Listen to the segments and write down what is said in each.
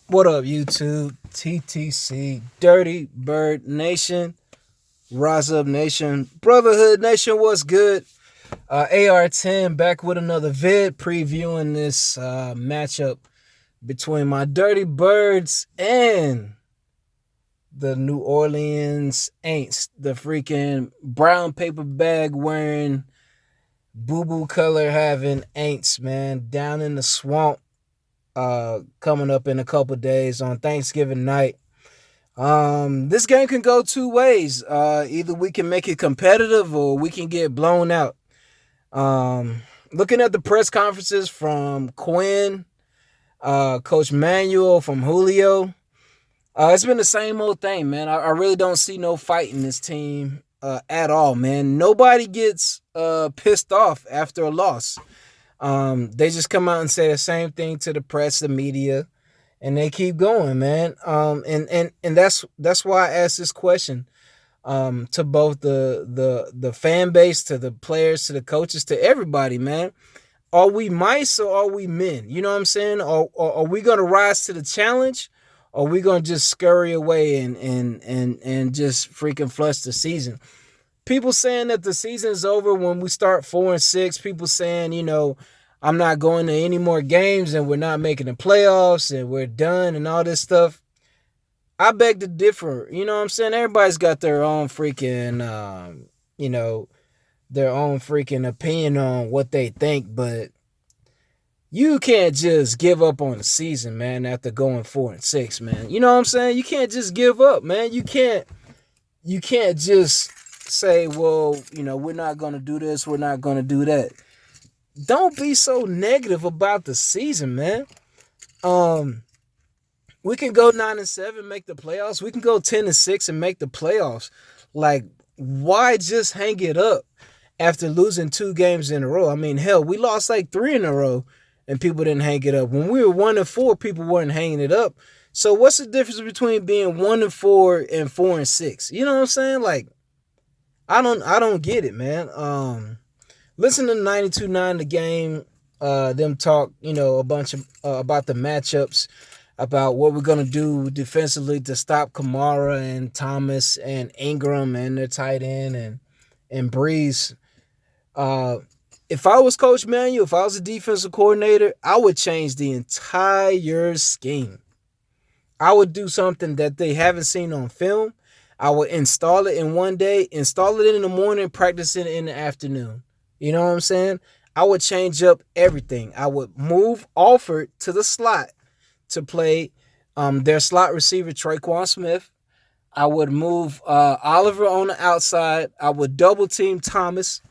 What up, YouTube? TTC, Dirty Bird Nation, Rise Up Nation, Brotherhood Nation, what's good? AR10 back with another vid previewing this matchup between my Dirty Birds and the New Orleans Aints, the freaking brown paper bag wearing, boo boo color having Aints, man, down in the swamp. Coming up in a couple days on Thanksgiving night. This game can go two ways. Either we can make it competitive or we can get blown out. Looking at the press conferences from Quinn, Coach Manuel, from Julio, it's been the same old thing, man. I really don't see no fight in this team at all, man. Nobody gets pissed off after a loss. They just come out and say the same thing to the press, the media, and they keep going, man. And that's why I asked this question to both the fan base, to the players, to the coaches, to everybody, man. Are we mice or are we men? You know what I'm saying? Or are we gonna rise to the challenge? Or are we gonna just scurry away and just freaking flush the season? People saying that the season's over when we start 4-6. People saying, I'm not going to any more games and we're not making the playoffs and we're done and all this stuff. I beg to differ. You know what I'm saying? Everybody's got their own freaking, their own freaking opinion on what they think, but you can't just give up on the season, man, after going 4-6, man. You know what I'm saying? You can't just give up, man. You can't just say, well, we're not going to do this, we're not going to do that. Don't be so negative about the season, man. We can go 9-7, make the playoffs. We can go 10-6 and make the playoffs. Like, why just hang it up after losing 2 games in a row? I mean, hell, we lost like 3 in a row and people didn't hang it up. When we were 1-4, people weren't hanging it up. So what's the difference between being 1-4 and 4-6? You know what I'm saying? Like, I don't get it, man. Listen to 92.9 the game, them talk, a bunch of about the matchups, about what we're gonna do defensively to stop Kamara and Thomas and Ingram and their tight end and Breeze. If I was Coach Manuel, if I was a defensive coordinator, I would change the entire scheme. I would do something that they haven't seen on film. I would install it in one day, install it in the morning, practice it in the afternoon. You know what I'm saying? I would change up everything. I would move Alford to the slot to play their slot receiver, Traquan Smith. I would move Oliver on the outside. I would double team Thomas.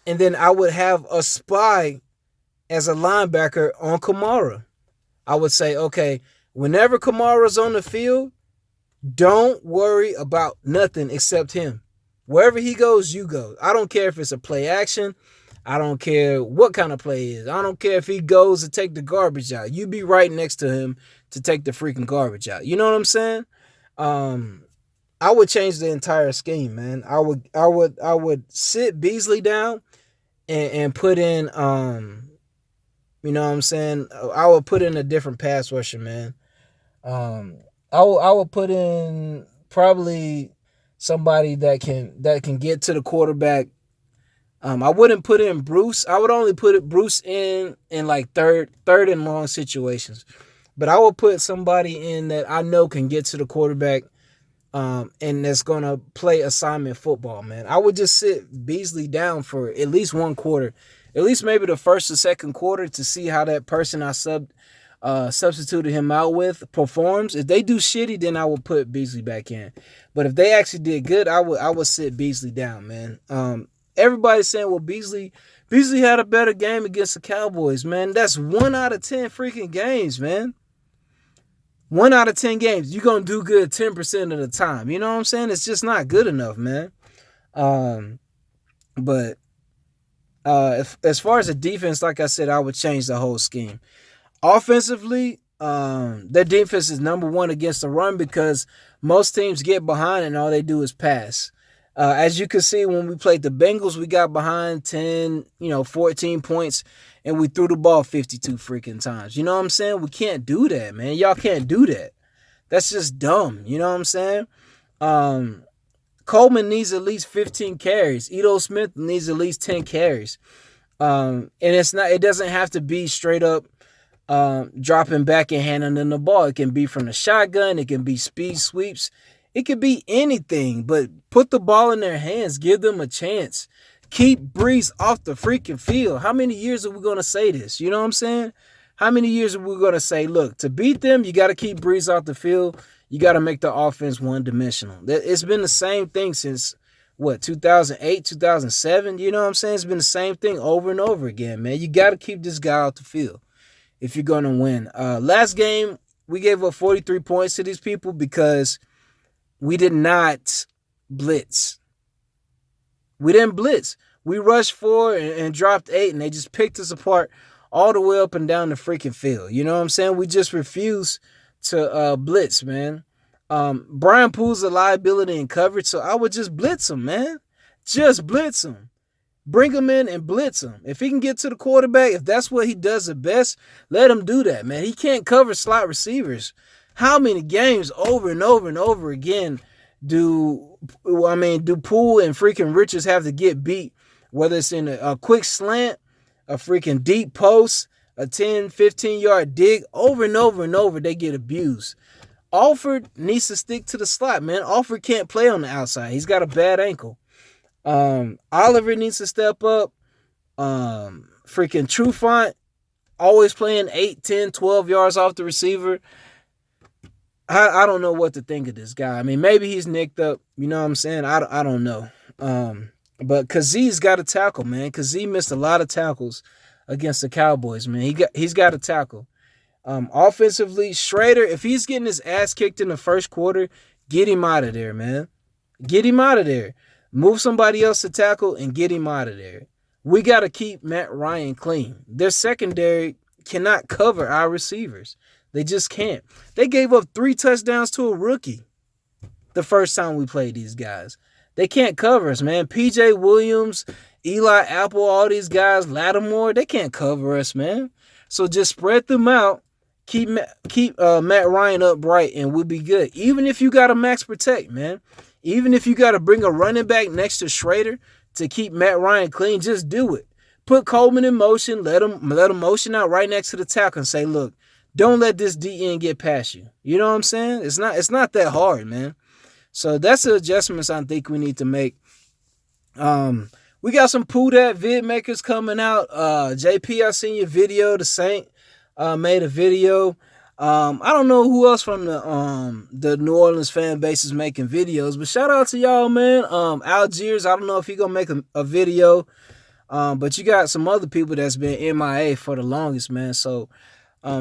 And then I would have a spy as a linebacker on Kamara. I would say, okay, whenever Kamara's on the field, don't worry about nothing except him. Wherever he goes, you go. I don't care if it's a play action. I don't care what kind of play it is. I don't care if he goes to take the garbage out. You be right next to him to take the freaking garbage out. You know what I'm saying? I would change the entire scheme, man. I would sit Beasley down and put in you know what I'm saying? I would put in a different pass rusher, man. I would put in probably somebody that can get to the quarterback. I wouldn't put in Bruce. I would only put Bruce in like third and long situations. But I would put somebody in that I know can get to the quarterback and that's going to play assignment football, man. I would just sit Beasley down for at least one quarter, at least maybe the first or second quarter, to see how that person I substituted him out with performs. If they do shitty, then I will put Beasley back in. But if they actually did good, I would sit Beasley down, man. Everybody's saying, well, Beasley had a better game against the Cowboys, man. That's 1 out of 10 freaking games, man. 1 out of 10 games. You're going to do good 10% of the time. You know what I'm saying? It's just not good enough, man. But as far as the defense, like I said, I would change the whole scheme. Offensively, their defense is number 1 against the run because most teams get behind and all they do is pass. As you can see, when we played the Bengals, we got behind 10, 14 points, and we threw the ball 52 freaking times. You know what I'm saying? We can't do that, man. Y'all can't do that. That's just dumb. You know what I'm saying? Coleman needs at least 15 carries. Ito Smith needs at least 10 carries. And it doesn't have to be straight up dropping back and handing them the ball. It can be from the shotgun. It can be speed sweeps. It could be anything, but put the ball in their hands. Give them a chance. Keep Breeze off the freaking field. How many years are we going to say this? You know what I'm saying? How many years are we going to say, look, to beat them, you got to keep Breeze off the field. You got to make the offense one-dimensional. It's been the same thing since, 2008, 2007? You know what I'm saying? It's been the same thing over and over again, man. You got to keep this guy off the field if you're going to win. Last game, we gave up 43 points to these people because we did not blitz. We didn't blitz. We rushed 4 and dropped 8, and they just picked us apart all the way up and down the freaking field. You know what I'm saying? We just refused to blitz, man. Brian Poole's a liability in coverage, so I would just blitz him, man. Just blitz him. Bring him in and blitz him. If he can get to the quarterback, if that's what he does the best, let him do that, man. He can't cover slot receivers. How many games over and over and over again do Poole and freaking Richards have to get beat, whether it's in a quick slant, a freaking deep post, a 10, 15-yard dig, over and over and over, they get abused. Alford needs to stick to the slot, man. Alford can't play on the outside. He's got a bad ankle. Oliver needs to step up. Freaking Trufant, always playing 8, 10, 12 yards off the receiver. I don't know what to think of this guy. I mean, maybe he's nicked up. You know what I'm saying? I don't know. But Kazie's got to tackle, man. Kazee missed a lot of tackles against the Cowboys, man. He's got to tackle. Offensively, Schrader, if he's getting his ass kicked in the first quarter, get him out of there, man. Get him out of there. Move somebody else to tackle and get him out of there. We got to keep Matt Ryan clean. Their secondary cannot cover our receivers. They just can't. They gave up 3 touchdowns to a rookie the first time we played these guys. They can't cover us, man. P.J. Williams, Eli Apple, all these guys, Lattimore, they can't cover us, man. So just spread them out. Keep Matt Ryan upright, and we'll be good. Even if you got to max protect, man. Even if you got to bring a running back next to Schrader to keep Matt Ryan clean, just do it. Put Coleman in motion. Let him motion out right next to the tackle and say, look, don't let this DN get past you. You know what I'm saying? It's not that hard, man. So that's the adjustments I think we need to make. We got some Poodat vid makers coming out. JP, I seen your video. The Saint made a video. I don't know who else from the New Orleans fan base is making videos, but shout out to y'all, man. Algiers, I don't know if he gonna make a video, but you got some other people that's been MIA for the longest, man. So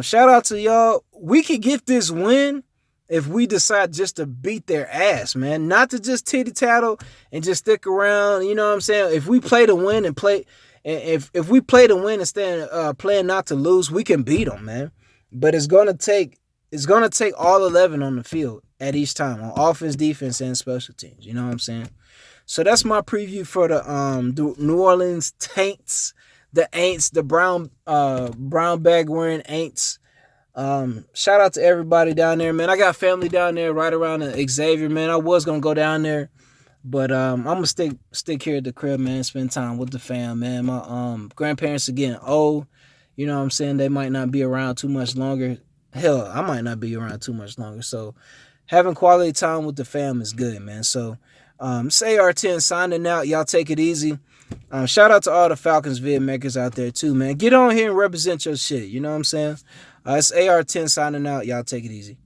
shout out to y'all. We could get this win if we decide just to beat their ass, man. Not to just titty-tattle and just stick around, you know what I'm saying? If we play to win and play, if we play to win instead of playing not to lose, we can beat them, man. But it's gonna take all 11 on the field at each time, on offense, defense, and special teams. You know what I'm saying? So that's my preview for the New Orleans Taints, the Aints, the brown bag wearing Aints. Shout out to everybody down there, man. I got family down there right around the Xavier, man. I was gonna go down there, but I'm gonna stick here at the crib, man. Spend time with the fam, man. My grandparents are getting old. You know what I'm saying? They might not be around too much longer. Hell, I might not be around too much longer. So having quality time with the fam is good, man. So it's AR10 signing out. Y'all take it easy. Shout out to all the Falcons vid makers out there too, man. Get on here and represent your shit. You know what I'm saying? It's AR10 signing out. Y'all take it easy.